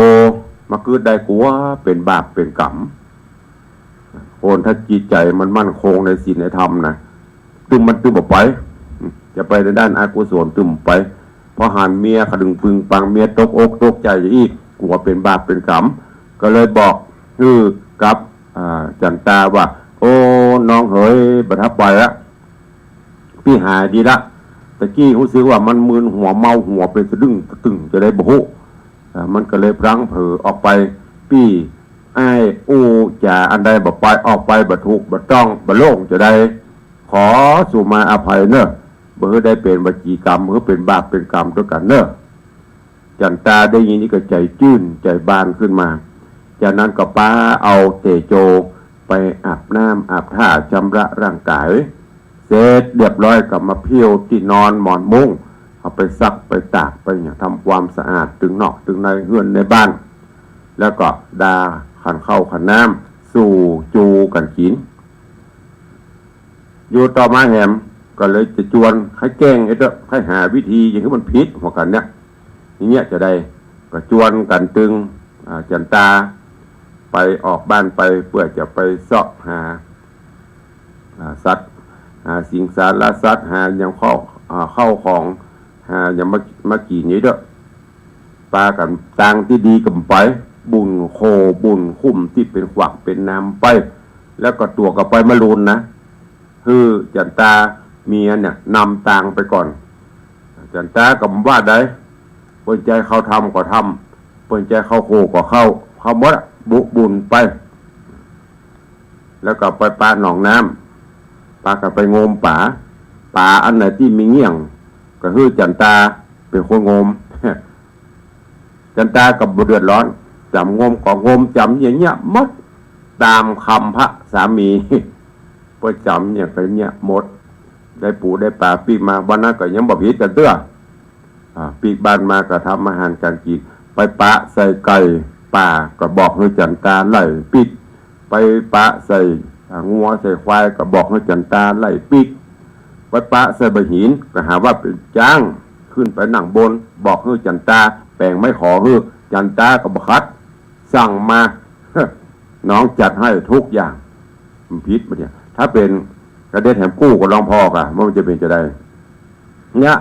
มาคือได้กัวเป็นบาปเป็นกรรมคนถ้าจิตใจมันมั่นคงในศีลในธรรมนะตึมออกไปจะไปในด้านอากุศลตึมไปเพราะหันเมียขดึงปึงปังเมียตกอกตกใจอีกกลัวเป็นบาปเป็นกรรมก็เลยบอกกับจันตาว่าโอ้น้องเฮ้ยประทับไปละพี่หายดีละตะกี้รู้สึกว่ามันมึนหัวเมาหัวเป็นสะดึ้งตึงจะได้บุหุมันก็เลยพลั้งเผลอออกไปพี่ไอ้จ่าอันใดบ่ไปออกไปบ่ถูกบ่ต้องบ่โล่งจะได้ขอสู่มาอภัยเนอะบ่ได้เป็นวจีกรรมบ่เป็นบาปเป็นกรรมด้วยกันเนอะจันตาได้ยินนี่ก็ใจจื้นใจบานขึ้นมาจากนั้นก็ป้าเอาเตโจไปอาบน้ำอาบท่าชำระร่างกายเสร็จเรียบร้อยกับมาเพียวที่นอนหมอนมุ้งเอาไปซักไปตากไปเนี่ยทำความสะอาดถึงนอกถึงในเฮือนในบ้านแล้วก็ดาขันเข้าขันน้ำสู่จูกันกินอยู่ต่อมาแหมก็เลยจะจวนให้แกล้งไอ้เจ้าให้หาวิธีอย่างที่มันพิษหัวกันเนี่ยอย่างเงี้ยจะได้ก็จวนกันตึงจันตาไปออกบ้านไปเพื่อจะไปเสาะหาสัตว์หาสิงสารสัตว์หาอย่างเข้าของหาอย่างมากี่นี้เด้อปลากันต่างที่ดีกันไปบุญโคบุญคุ้มที่เป็นขวักเป็นน้ำไปแล้วก็ตัวกับไปมารุนนะคือจันตาเมียเนี่ยนำต่างไปก่อนจันตากับว่าได้เปิดใจเขาทำก็ทำเปิดใจเขาโคก็เข้าหมดบุญไปแล้วก็ไปปลาหนองน้ำปลาก็ไปงมป่าอันไหนที่มีเงี้ยงก็คือจันตาเป็นคนงม จันตากับเดือดร้อนจำงมก็งมจำอย่างเงี้ยมดตามคำพระสามี พอจำเนี่ยไปเนี่ยหมดได้ปูได้ปลาปีกมาวันนั้นก็ยังบ่ผิดกันเตื้อปีกบ้านมาก็ทำอาหารการกินไปปะใส่ไก่ป่าก็บอกให้จันตาไล่ปิดไปปะใส่งัวใส่ควายก็บอกให้จันตาไล่ปิดไปปะใส่ใบหินก็หาว่าเป็นจ้างขึ้นไปหนังบนบอกให้จันตาแปลงไม่ขอให้จันตาก็บคัดสั่งมา น้องจัดให้ทุกอย่างมันพิษมาเนี่ยถ้าเป็นกระเด็นแถมกู้กับรองพ่อกะมันจะเป็นจะได้เนี่ย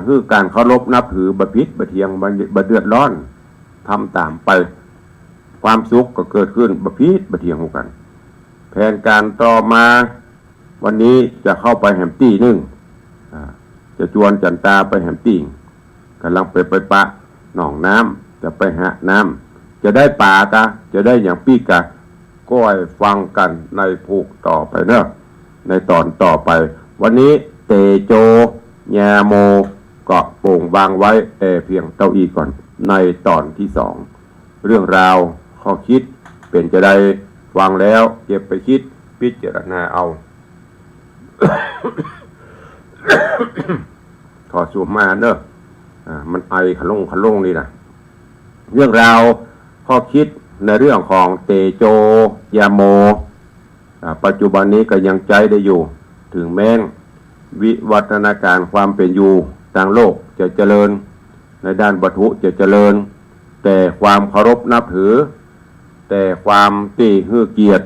คือการเคารพนับถือบพิษบเทียงบเดือดร้อนทำตามไปความสุขก็เกิดขึ้นบพิษบเทียงกันแผนการต่อมาวันนี้จะเข้าไปแหมตี้นึงจะชวนจันตาไปแหมตี้กำลังไปปะหนองน้ำจะไปหาน้ำจะได้ป่ากะจะได้อย่างปีกะก็ให้ฟังกันในผูกต่อไปเนอะในตอนต่อไปวันนี้เตโจแยโมก็โป่งวางไว้แต่เพียงเต้าอี้ก่อนในตอนที่สองเรื่องราวข้อคิดเป็นจะได้ฟังแล้วเก็บไปคิดพิจารณาเอา ขอสูบมาเนอะมันไอขลุ่งนี่นะเรื่องราว ข้อคิดในเรื่องของเตโจยาโมปัจจุบันนี้ก็ยังใจได้อยู่ถึงแม้นวิวัฒนาการความเป็นอยู่ทางโลกจะเจริญในด้านวัตถุจะเจริญแต่ความเคารพนับถือแต่ความตีฮือเกียรติ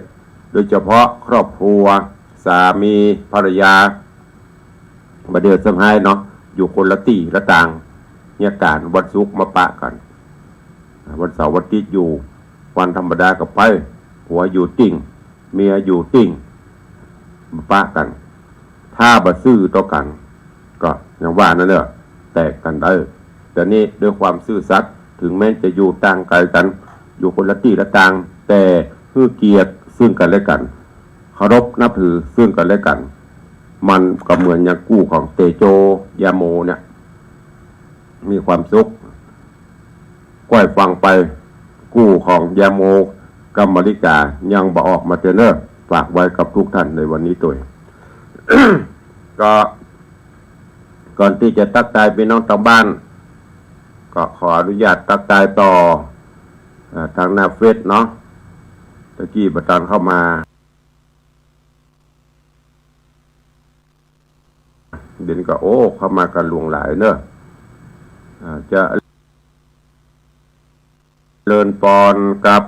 โดยเฉพาะครอบครัวสามีภรรยามาเดือดสมายเนาะอยู่คนละตีละต่างเนี่ยการวันศุกร์มาปะกันวันเสาร์วันอาทิตย์อยู่วันธรรมดากับไปผัวอยู่ติ่งเมียอยู่ติ่งมาปะกันถ้าบ่ซื่อต่อกันก็อย่างว่านั่นเนอะแตกกันได้แต่นี่ด้วยความซื่อสัตย์ถึงแม้จะอยู่ต่างไกลกันอยู่คนละที่ละต่างแต่คือเกียรติซึ่งกันและกันเคารพนับถือซึ่งกันและกันมันก็เหมือนอย่างกู้ของเตโจยาโมเนี่ยมีความสุขก้อยฟังไปกู้ของยาโมกัมมลิกายังบ่ออกมาเตเนอร์ฝากไว้กับทุกท่านในวันนี้ตัว ก็ก่อนที่จะตักทายพี่น้องทางบ้านก็ขออนุญาตตักทายต่อทางหน้าเฟซเนาะตะกี้ประธานเข้ามาเดี๋ยวนี้ก็เข้ามากันหลวงหลายเนอะจะเลินปอนกับ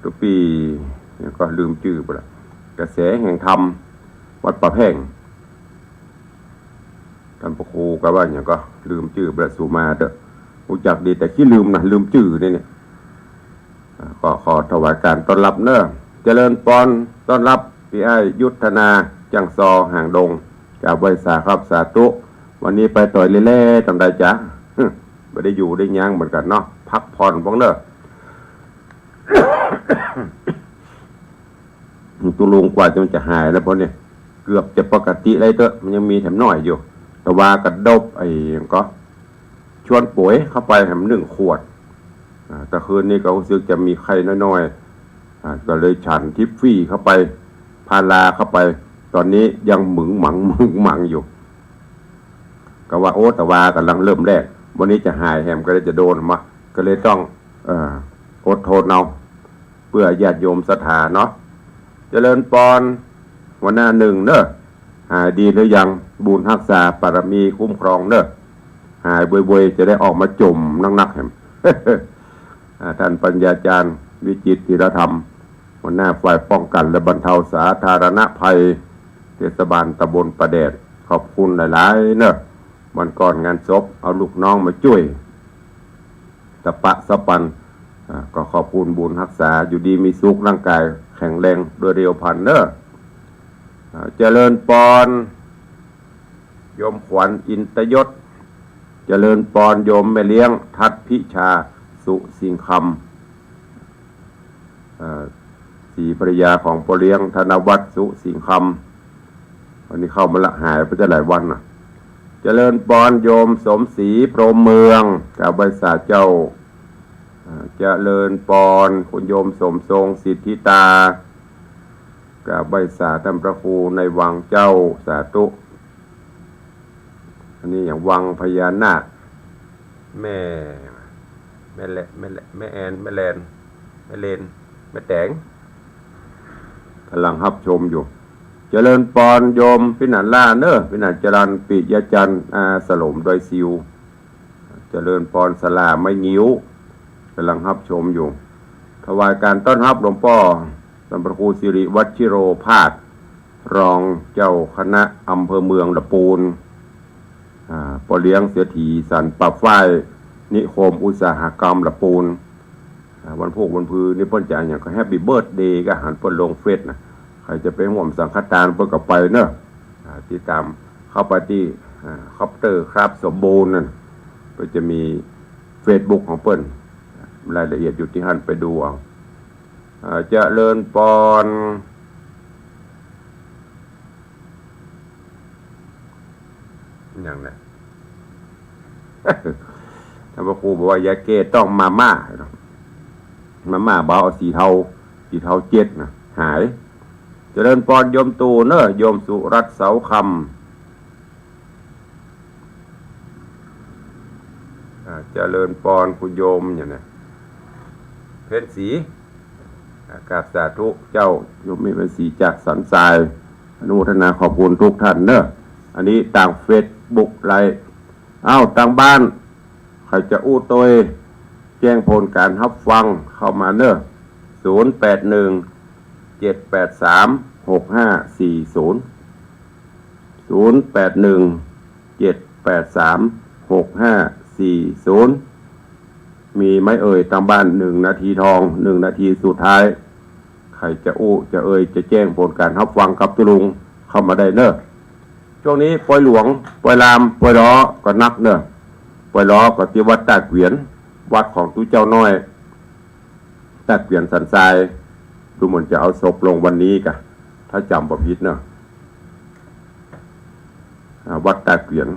ทุกปีก็ลืมชื่อไปละกระแสแห่งธรรมวัดประแพงท่านพระครูก็ว่าอย่างก็ลืมชื่อประสุมาเด้อรู้จักดีแต่ขี้ลืมนะลืมชื่อเนี่ยก็ขอถวายการต้อนรับเนอะเจริญปอนต้อนรับพี่ไอ้ยุทธนาจังซอห่างดงจากบริษัทครับสาธุวันนี้ไปต่อยเล่ๆทำได้จ๊ะไม่ได้อยู่ได้ยั้งเหมือนกันเนาะพักผ่อนบ้างเนอะ ตุลุงกว่าจะหายแล้วเพราะเนี่ยเกือบจะปกติเลยเถอะมันยังมีแถมหน่อยอยู่แต่ว่ากระดบก็ชวนป่วยเข้าไปแถม1 ขวดแต่คืนนี้ก็รู้สึกจะมีไข้น้อยๆก็เลยฉันทิฟฟี่เข้าไปพาราเข้าไปตอนนี้ยังหมึงหมังอยู่ก็ว่าแต่ว่ากำลังเริ่มแรกวันนี้จะหายแฮมก็เลยจะโดนมาก็เลยต้องอดทนเอาเพื่อญาติโยมศรัทธาเนาะเจริญปอนวันหน้า1เนอะหายดีหรือยังบุญรักษาปารมีคุ้มครองเนอะหายบ่อยๆจะได้ออกมาจมนักๆแฮม ท่านปัญญาจารย์วิจิตรธีรธรรมหัวหน้าฝ่ายป้องกันและบรรเทาสาธารณภัยเทศบาลตำบลประแดดขอบคุณหลายๆเนอะวันก่อนงานศพเอาลูกน้องมาช่วยตะปะสะปันก็ขอบคุณบุญรักษาอยู่ดีมีสุขร่างกายแข็งแรงโดยเร็วพันเนอะเจริญปอนโยมขวัญอินตยศเจริญปอนโยมแม่เลี้ยงทัดพิชาสุสิงคำสีภรรยาของพ่อเลี้ยงธนวัฒน์สุสิงคำวันนี้เข้ามาละหายไปจะหลายวันน่ะเจริญปอนโยมสมศรีพรหมเมืองจากบริษัทเจ้าเจริญปอนคุณโยมสมทรงสิทธิตากับใบสาท่านพระครูในวังเจ้าสาธุอันนี้อย่างวังพญานาคแม่แอนแม่เลนแม่แตงกำลังรับชมอยู่เจริญปอนโยมพินันล่าเนอะพินันจรันปิยจันทร์สลมโดยซิวเจริญปอนสลาไม่งิ้วกำลังรับชมอยู่ถวายการต้อนรับหลวงพ่อท่านพระครูสิริวัชิโรภาสรองเจ้าคณะอำเภอเมืองละปูนปอเลี้ยงเสียถีสันปะฝ้ายนิคมอุตสาหกรรมละปูนวันพุธวันพืนนี่เปิ้นจะอย่างก็แฮปปี้เบิร์ธเดย์ก็หันเปิ้นลงเฟซนะใครจะไปห่วมสังฆทานเปิ้นก็ไปเนอะติดตามเข้าไปที่คอปเตอร์ครับสมบูรณ์นั่นก็จะมี Facebook ของเปิ้นรายละเอียดอยู่ที่หันไปดูเอาเจริญปอนอย่างนั้น ท่านพระครูบอกว่ายาเกตต้องมาม่าเบาเอาสีเทา7นะหายเจริญปอนโยมตูเนอะโยมสุรัตน์เสาคำ เจริญปอนคุณโยมอย่างนี้เพชรศรีกราบสาธุเจ้าโยมมีเป็นสีจากสันทรายอนุโมทนาขอบคุณทุกท่านเนอะอันนี้ต่างเฟซบุ๊กไลน์ต่างบ้านใครจะอู้ตัวแจ้งผลการรับฟังเข้ามาเนอะ0817836540 0817836540มีไหมเอ่ยตามบ้าน1 นาทีทอง1 นาทีสุดท้ายใครจะอู้จะจะแจ้งผลการรับฟังกับตุลุงเข้ามาได้เนอะช่วงนี้ปล่อยหลวงปล่อยลามปล่อยล้อก็นักเนอะปล่อยล้อก็ที่วัดตาเกวียนวัดของตู้เจ้าน้อยตาเกวียนสันทรายดูเหมือนจะเอาศพลงวันนี้กะถ้าจำบ่ผิดเนอะวัดตาเกวียน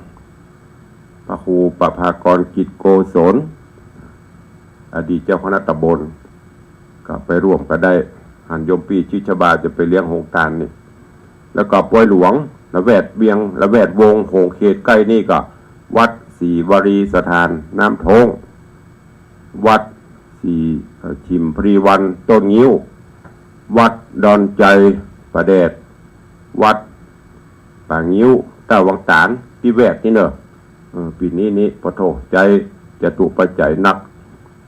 พระครูประภากรกิจโกศลอดีตเจ้าคณะตำบลก็ไปร่วมก็ได้หันยมปีชิชบาจะไปเลี้ยงโฮงการนี่แล้วก็ปล่อยหลวงละแวดเบียงละแวดวงโหงเขตใกล้นี่ก็วัดศรีวรีสถานน้ำทงวัดศรีชิมพรีวันต้นงิ้ววัดดอนใจประเดชวัดป่างิ้วตาวังตานที่แวกนี่เนอะปีนี้พอโทใจจะตุปัจจัยนัก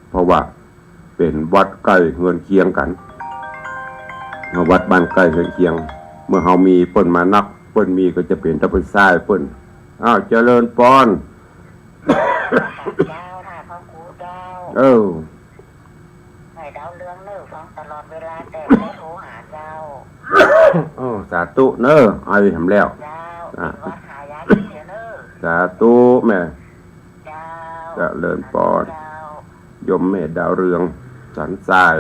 เพราะว่าเป็นวัดใกล้เงินเคียงกันวัดบ้านใกล้เงินเคียงเมื่อเฮามีเปิ้นมานักเปิ้นมีก็จะเป็นตะเป็นทรายเปิ้นเจริญปอนเจ้าค่ะพ่อครูเจ้าให้ดาวเรืองเนอฟังตลอดเวลาแต่ไม่โทรหาเจ้าสาธุเนอไอ้ทำแล้วเจ้าวัดหายาดีเนอสาธุแม่เจ้าเจริญปอนยมแม่ดาวเรืองสันทราย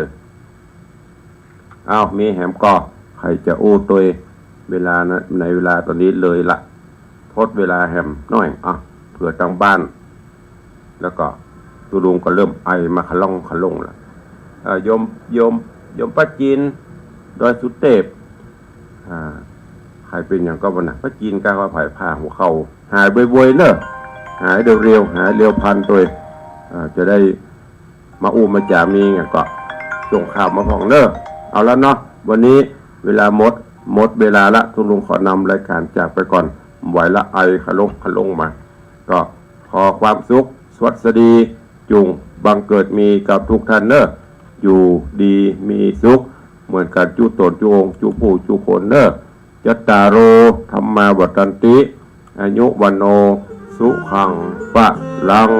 มีแหมก่อใครจะอู้ตัวเวลานะในเวลาตอนนี้เลยละทดเวลาแหมน้อยเผื่อทางบ้านแล้วก็ตุลุงก็เริ่มไอมาขล่องละยมป้าจีนโดยสุเทพใครเป็นอย่างก็วันน่ะป้าจีนก้าวผ่ายผ้าหัวเข่าหายบ่อยๆเนอะหายเร็วหายเร็วพันตัวจะได้มาอู้มาจ่ามีไงก็ส่งข่าวมาของเนอะเอาแล้วเนาะวันนี้เวลาหมดเวลาละทุลุงขอนำรายการจากไปก่อนไหวละไอขลงมาก็ขอความสุขสวัสดีจุงบังเกิดมีกับทุกท่านเนอะอยู่ดีมีสุขเหมือนกันจูตนจูองจูผู้จูคนเนอะจัตตาโรธรรมาวัฏันติอายุวันโนสุขังปะลัง